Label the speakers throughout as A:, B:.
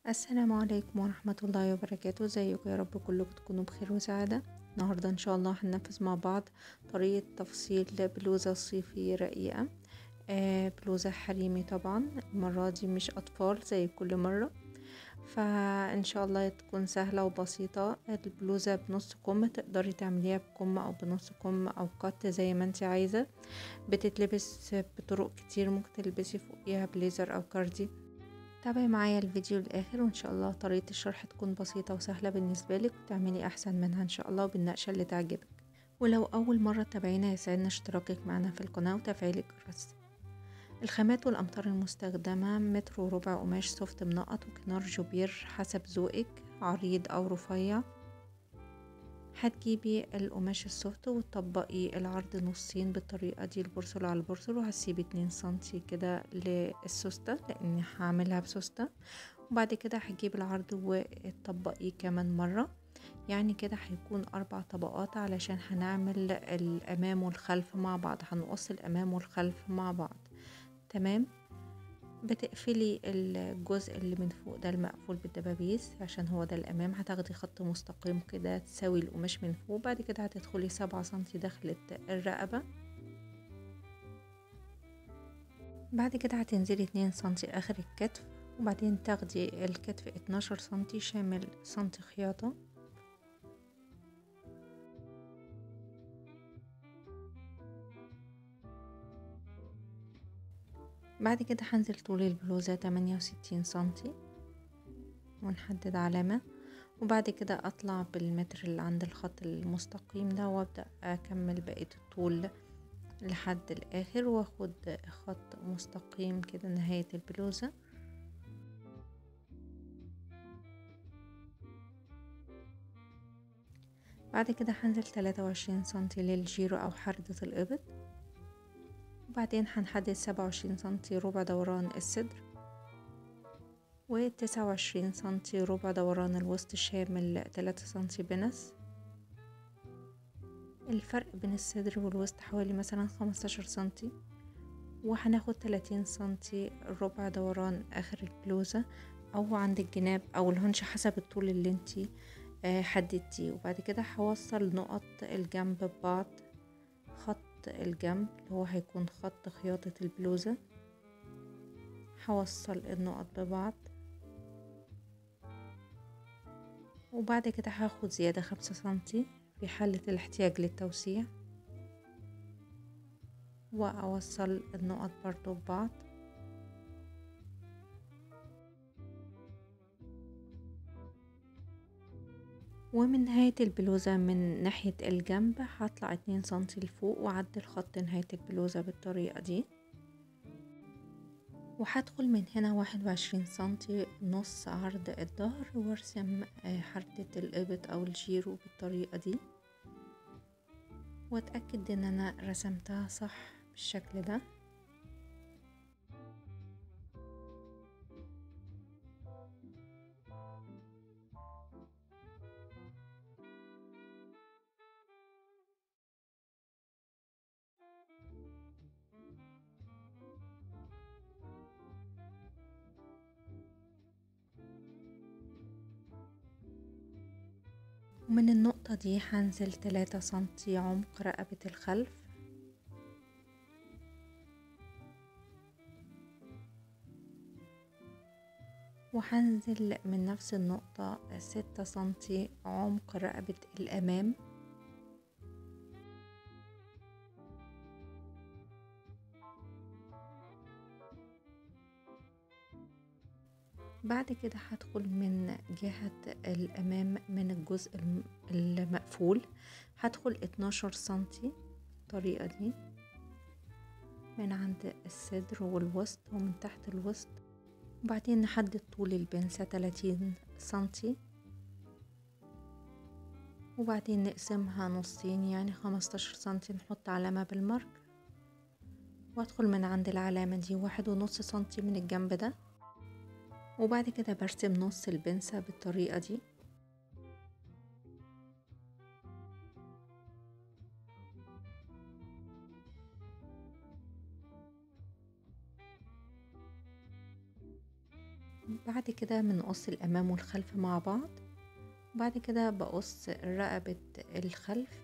A: السلام عليكم ورحمة الله وبركاته. ازيكم؟ يا رب كلكم تكونوا بخير وسعادة. النهاردة ان شاء الله هننفذ مع بعض طريقة تفصيل بلوزة صيفي رقيقة. بلوزة حريمي طبعا، المرة دي مش أطفال زي كل مرة. فإن شاء الله تكون سهلة وبسيطة. البلوزة بنص كم، تقدري تعمليها بكم أو بنص كم أو قط زي ما انت عايزة. بتتلبس بطرق كتير، ممكن تلبسي فوقيها بليزر أو كاردي. تابعي معايا الفيديو للآخر، وإن شاء الله طريقة الشرح تكون بسيطة وسهلة بالنسبة لك وتعملي أحسن منها إن شاء الله وبالنقشة اللي تعجبك. ولو أول مرة تتابعينا يسعدنا اشتراكك معنا في القناة وتفعيل الجرس. الخامات والأمتار المستخدمة: متر وربع قماش سوفت منقط وكنار جوبير حسب ذوقك، عريض أو رفيع. هتجيبي القماش السوفت وتطبقي العرض نصين بالطريقة دي، البرسل على البرسل، وهسيبي 2 سنتي كده للسوستة لأني هعملها بسوستة. وبعد كده هجيب العرض وتطبقيه كمان مرة، يعني كده هيكون 4 طبقات علشان هنعمل الأمام والخلف مع بعض، هنقص الأمام والخلف مع بعض. تمام. بتقفلي الجزء اللي من فوق ده المقفول بالدبابيس عشان هو ده الأمام، هتاخدي خط مستقيم كده تساوي القماش من فوق. بعد كده هتدخلي 7 سنتي داخلة الرقبة. بعد كده هتنزلي 2 سنتي آخر الكتف، وبعدين تاخدي الكتف 12 سنتي شامل سنتي خياطة. بعد كده هنزل طول البلوزة 68 سنتي ونحدد علامة. وبعد كده اطلع بالمتر اللي عند الخط المستقيم ده وابدأ اكمل بقية الطول لحد الاخر، واخد خط مستقيم كده نهاية البلوزة. بعد كده هنزل 23 سنتي للجيرو او حردة الابط. وبعدين هنحدد 27 سنتي ربع دوران الصدر، و29 سنتي ربع دوران الوسط شامل 3 سنتي بنس. الفرق بين الصدر والوسط حوالي مثلا 15 سنتي. وهناخد 30 سنتي ربع دوران اخر البلوزة او عند الجناب او الهنش حسب الطول اللي انتي حددتيه. وبعد كده هوصل نقط الجنب ببعض، خط الجنب اللي هو هيكون خط خياطة البلوزة، هوصل النقط ببعض. وبعد كده هاخد زيادة 5 سنتي في حالة الاحتياج للتوسيع، وأوصل النقط برضو ببعض. ومن نهاية البلوزة من ناحية الجنب هطلع 2 سنتي لفوق وأعدل خط نهاية البلوزة بالطريقة دي. وهدخل من هنا 21 سنتي نص عرض الظهر وارسم حردة الإبط أو الجيرو بالطريقة دي، واتأكد ان انا رسمتها صح بالشكل ده. ومن النقطة دي هنزل 3 سنتي عمق رقبة الخلف، وهنزل من نفس النقطة 6 سنتي عمق رقبة الأمام. بعد كده هدخل من جهة الأمام من الجزء المقفول، هدخل 12 سنتي الطريقة دي من عند الصدر والوسط ومن تحت الوسط. وبعدين نحدد طول البنسة 30 سنتي، وبعدين نقسمها نصين يعني 15 سنتي، نحط علامة بالمارك. وادخل من عند العلامة دي 1.5 سنتي من الجنب ده، وبعد كده برسم نص البنسة بالطريقة دي. بعد كده بنقص الامام والخلف مع بعض. وبعد كده بقص رقبة الخلف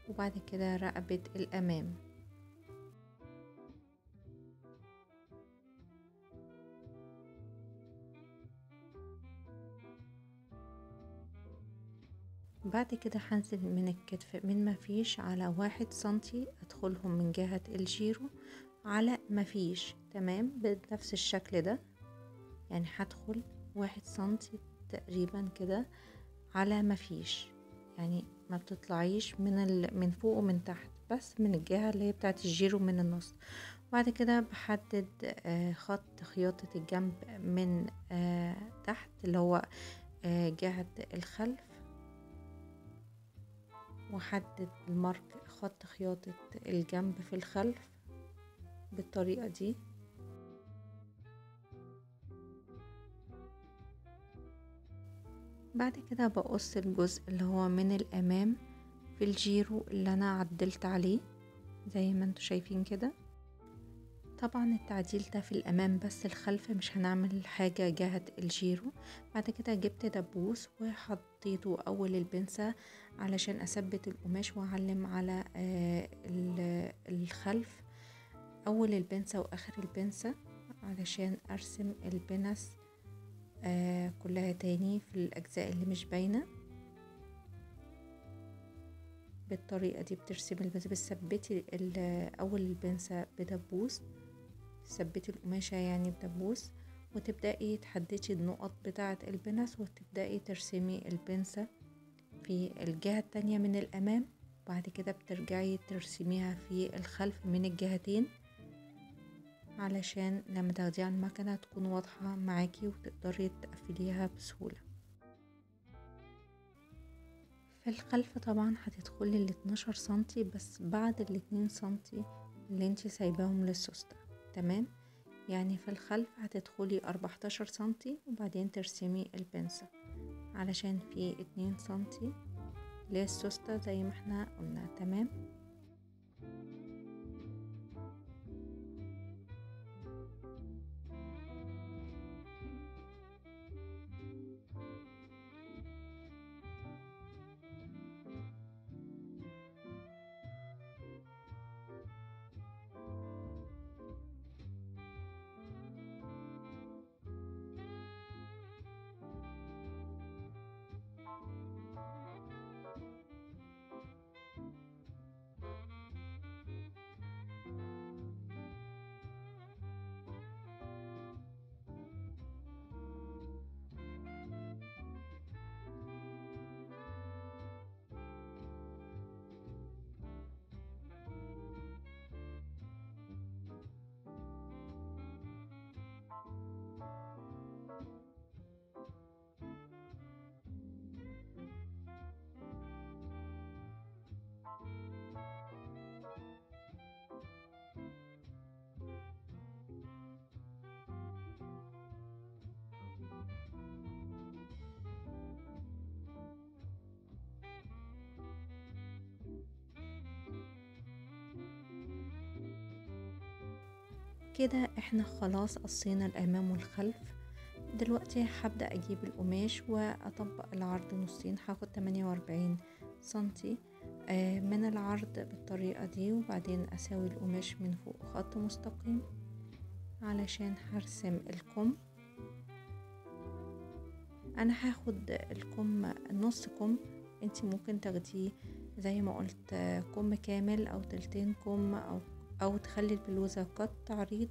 A: وبعد كده رقبة الامام. بعد كده هنزل من الكتف من مفيش على 1 سنتي، ادخلهم من جهة الجيرو على مفيش، تمام، بنفس الشكل ده. يعني هدخل 1 سنتي تقريبا كده على مفيش، يعني ما بتطلعيش من فوق ومن تحت، بس من الجهة اللي هي بتاعت الجيرو من النص. بعد كده بحدد خط خياطة الجنب من تحت اللي هو جهة الخلف، وحدد المارك خط خياطة الجنب في الخلف بالطريقة دي. بعد كده بقص الجزء اللي هو من الامام في الجيرو اللي انا عدلت عليه زي ما انتوا شايفين كده. طبعا التعديل ده في الامام بس، الخلف مش هنعمل حاجة جهة الجيرو. بعد كده جبت دبوس وحطيته اول البنسة علشان اثبت القماش واعلم على الخلف اول البنسة واخر البنسة علشان ارسم البنس كلها تاني في الاجزاء اللي مش باينة. بالطريقة دي بترسمي البنسة، بتثبتي اول البنسة بدبوس، تثبتي القماشة يعني بدبوس، وتبدأي تحددي النقط بتاعة البنس وتبدأي ترسمي البنسة في الجهة التانية من الامام. بعد كده بترجعي ترسميها في الخلف من الجهتين علشان لما تاخديها على المكنة تكون واضحة معاكي وتقدري تقفليها بسهولة. في الخلف طبعا هتدخلي 12 سنتي بس بعد 2 سنتي اللي انتي سايباهم للسوستة، تمام. يعني في الخلف هتدخلي 14 سنتي وبعدين ترسمي البنسة علشان في 2 سنتي للسوستة زي ما احنا قلنا، تمام. كده احنا خلاص قصينا الامام والخلف. دلوقتي هبدأ اجيب القماش واطبق العرض نصين، هاخد 48 سنتي من العرض بالطريقة دي، وبعدين اساوي القماش من فوق خط مستقيم علشان هرسم الكم. انا هاخد الكم نص كم، انتي ممكن تاخديه زي ما قلت كم كامل او تلتين كم او تخلي البلوزة قط عريض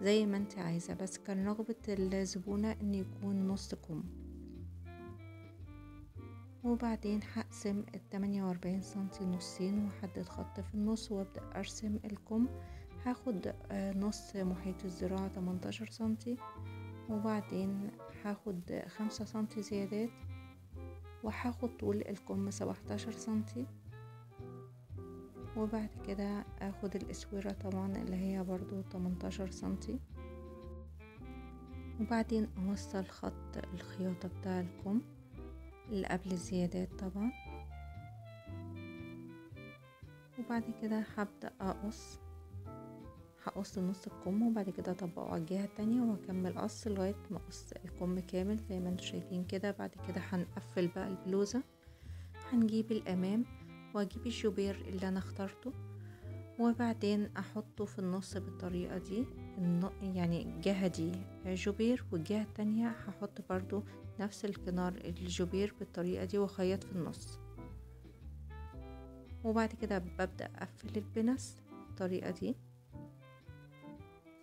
A: زي ما انت عايزة، بس كان رغبة الزبونة ان يكون نص كم. وبعدين هقسم 48 سنتي نصين واحدد خط في النص وابدأ ارسم الكم. هاخد نص محيط الذراع 18 سنتي، وبعدين هاخد 5 سنتي زيادات، وهاخد طول الكم 17 سنتي. وبعد كده اخد الاسورة طبعا اللي هي برضو 18 سنتي، وبعدين اوصل خط الخياطة بتاع الكم اللي قبل الزيادات طبعا. وبعد كده هبدأ اقص، هقص نص الكم وبعد كده اطبقه على الجهة التانية واكمل قص لغاية ما اقص الكم كامل زي ما انتوا شايفين كده. بعد كده هنقفل بقى البلوزة، هنجيب الامام واجيب الجوبير اللي انا اخترته وبعدين احطه في النص بالطريقة دي. يعني الجهة دي جوبير والجهة التانية هحط برضو نفس الكنار الجوبير بالطريقة دي واخيط في النص. وبعد كده ببدأ اقفل البنس بالطريقة دي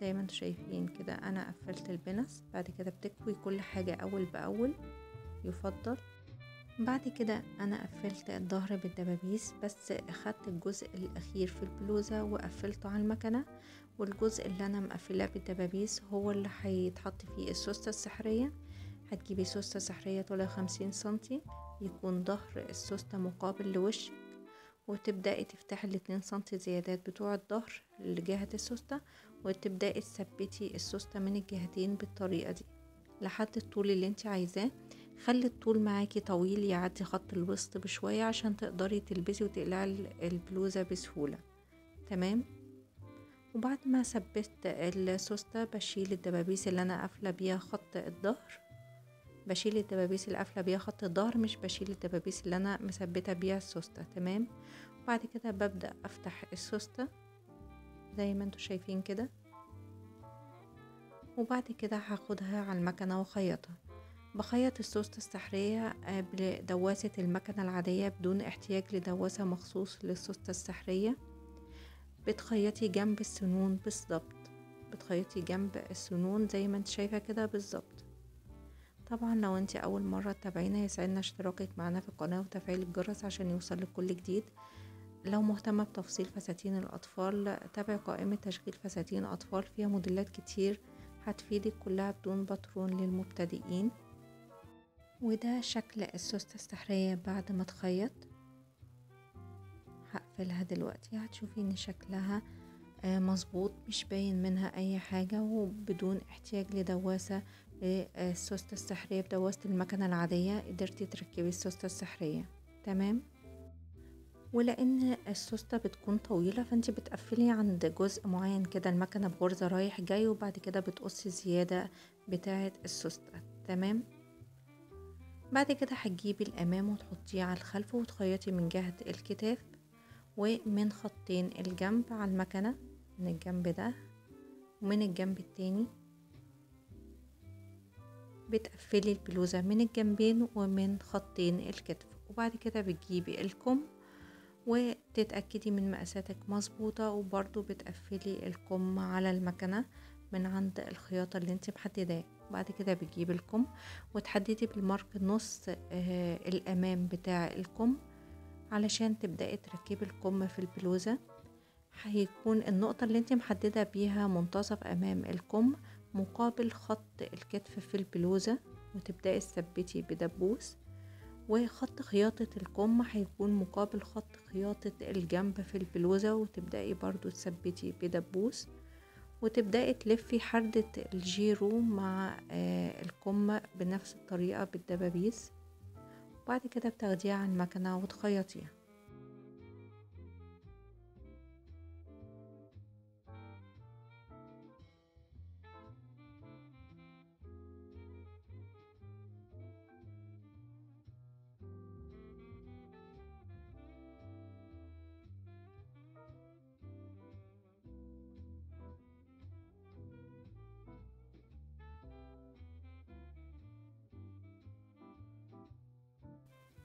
A: زي ما انتوا شايفين كده. انا قفلت البنس. بعد كده بتكوي كل حاجة اول باول يفضل. بعد كده انا قفلت الظهر بالدبابيس، بس اخدت الجزء الاخير في البلوزة وقفلته على المكنة، والجزء اللي انا مقفلاه بالدبابيس هو اللي هيتحط فيه السوستة السحرية. هتجيبي سوستة سحرية طولها 50 سنتي، يكون ظهر السوستة مقابل لوشك، وتبدأي تفتحي ال2 سنتي زيادات بتوع الظهر لجهة السوستة، وتبدأي تثبتي السوستة من الجهتين بالطريقة دي لحد الطول اللي انت عايزاه. خلي الطول معاكي طويل يعدي خط الوسط بشوية عشان تقدري تلبسي وتقلعي البلوزة بسهولة. تمام. وبعد ما ثبت السوستة بشيل الدبابيس اللي انا قافلة بيها خط الظهر، بشيل الدبابيس اللي قافلة بيها خط الظهر، مش بشيل الدبابيس اللي انا مثبتة بيها السوستة. تمام. بعد كده ببدأ افتح السوستة زي ما انتوا شايفين كده، وبعد كده هاخدها على المكنة واخيطها. بخيط السوستة السحرية بدواسة المكنة العادية بدون احتياج لدواسة مخصوص للسوستة السحرية. بتخيطي جنب السنون بالظبط، بتخيطي جنب السنون زي ما انت شايفة كده بالظبط. طبعا لو انت اول مرة تتابعينا يسعدنا اشتراكك معنا في القناة وتفعيل الجرس عشان يوصلك كل جديد. لو مهتمة بتفصيل فساتين الأطفال تابع قائمة تشغيل فساتين أطفال فيها موديلات كتير هتفيدك، كلها بدون باترون للمبتدئين. وده شكل السوستة السحرية بعد ما تخيط. هقفلها دلوقتي هتشوفي ان شكلها مظبوط، مش باين منها اي حاجة، وبدون احتياج لدواسة للسوستة السحرية. بدواسة المكنة العادية قدرتي تركبي السوستة السحرية. تمام. ولان السوستة بتكون طويلة فانت بتقفلي عند جزء معين كده المكنة بغرزة رايح جاي، وبعد كده بتقصي الزيادة بتاعة السوستة. تمام. بعد كده هتجيبي الامام وتحطيه على الخلف وتخيطي من جهة الكتاف ومن خطين الجنب على المكنة، من الجنب ده ومن الجنب التاني. بتقفلي البلوزة من الجنبين ومن خطين الكتف. وبعد كده بتجيبي الكم وتتأكدي من مقاساتك مظبوطة، وبرضو بتقفلي الكم على المكنة من عند الخياطة اللي انت محدداه. بعد كده بتجيبي الكم وتحددي بالمارك نص الامام بتاع الكم علشان تبدأي تركبي الكم في البلوزة. هيكون النقطة اللي انت محددة بيها منتصف امام الكم مقابل خط الكتف في البلوزة، وتبدأي تثبتي بدبوس. وخط خياطة الكم هيكون مقابل خط خياطة الجنب في البلوزة، وتبدأي برضو تثبتي بدبوس، وتبدأي تلفي حردة الجيرو مع الكم بنفس الطريقة بالدبابيس. وبعد كده بتاخديها على المكنة وتخيطيها.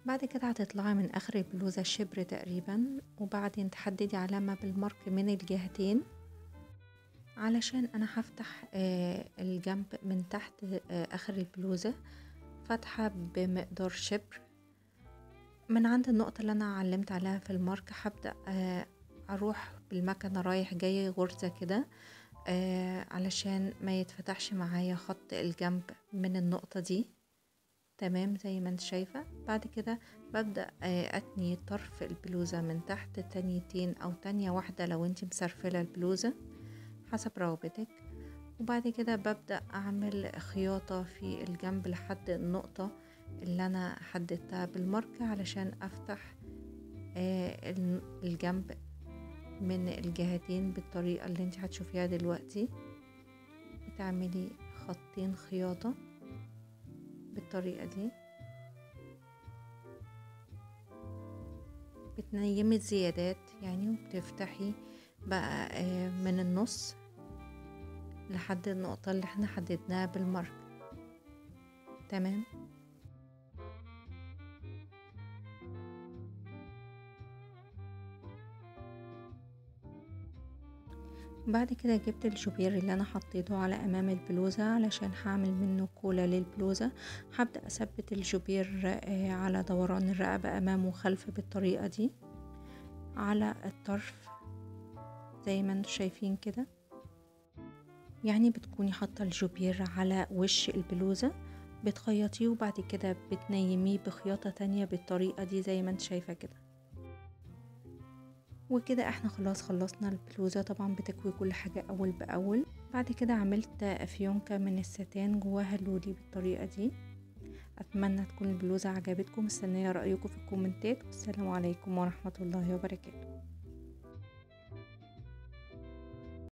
A: بعد كده هتطلعي من اخر البلوزة شبر تقريبا، وبعدين تحددي علامة بالمارك من الجهتين علشان انا هفتح الجنب من تحت اخر البلوزة فتحة بمقدار شبر. من عند النقطة اللي انا علمت عليها في المارك هبدأ اروح بالمكنة رايح جاي غرزة كده علشان ما يتفتحش معايا خط الجنب من النقطة دي. تمام زي ما انت شايفة. بعد كده ببدأ اتني طرف البلوزة من تحت تانيتين او تانية واحدة لو انت مسرفلة البلوزة حسب رغبتك. وبعد كده ببدأ اعمل خياطة في الجنب لحد النقطة اللي انا حددتها بالماركة علشان افتح الجنب من الجهتين بالطريقة اللي انت هتشوفيها دلوقتي. بتعملي خطين خياطة بالطريقة دي، بتنيمي الزيادات يعني، وبتفتحي بقى من النص لحد النقطة اللي احنا حددناها بالمارك. تمام. بعد كده جبت الجوبير اللي انا حطيته على امام البلوزة علشان هعمل منه كولا للبلوزة. هبدأ اثبت الجوبير على دوران الرقبة امام وخلف بالطريقة دي على الطرف زي ما انتم شايفين كده. يعني بتكوني حاطة الجوبير على وش البلوزة، بتخيطيه وبعد كده بتنيميه بخياطة تانية بالطريقة دي زي ما انت شايفة كده. وكده احنا خلاص خلصنا البلوزة. طبعا بتكوي كل حاجة اول باول. بعد كده عملت فيونكة من الستان جواها اللولي بالطريقة دي. اتمنى تكون البلوزة عجبتكم. مستنية رأيكم في الكومنتات، والسلام عليكم ورحمة الله وبركاته.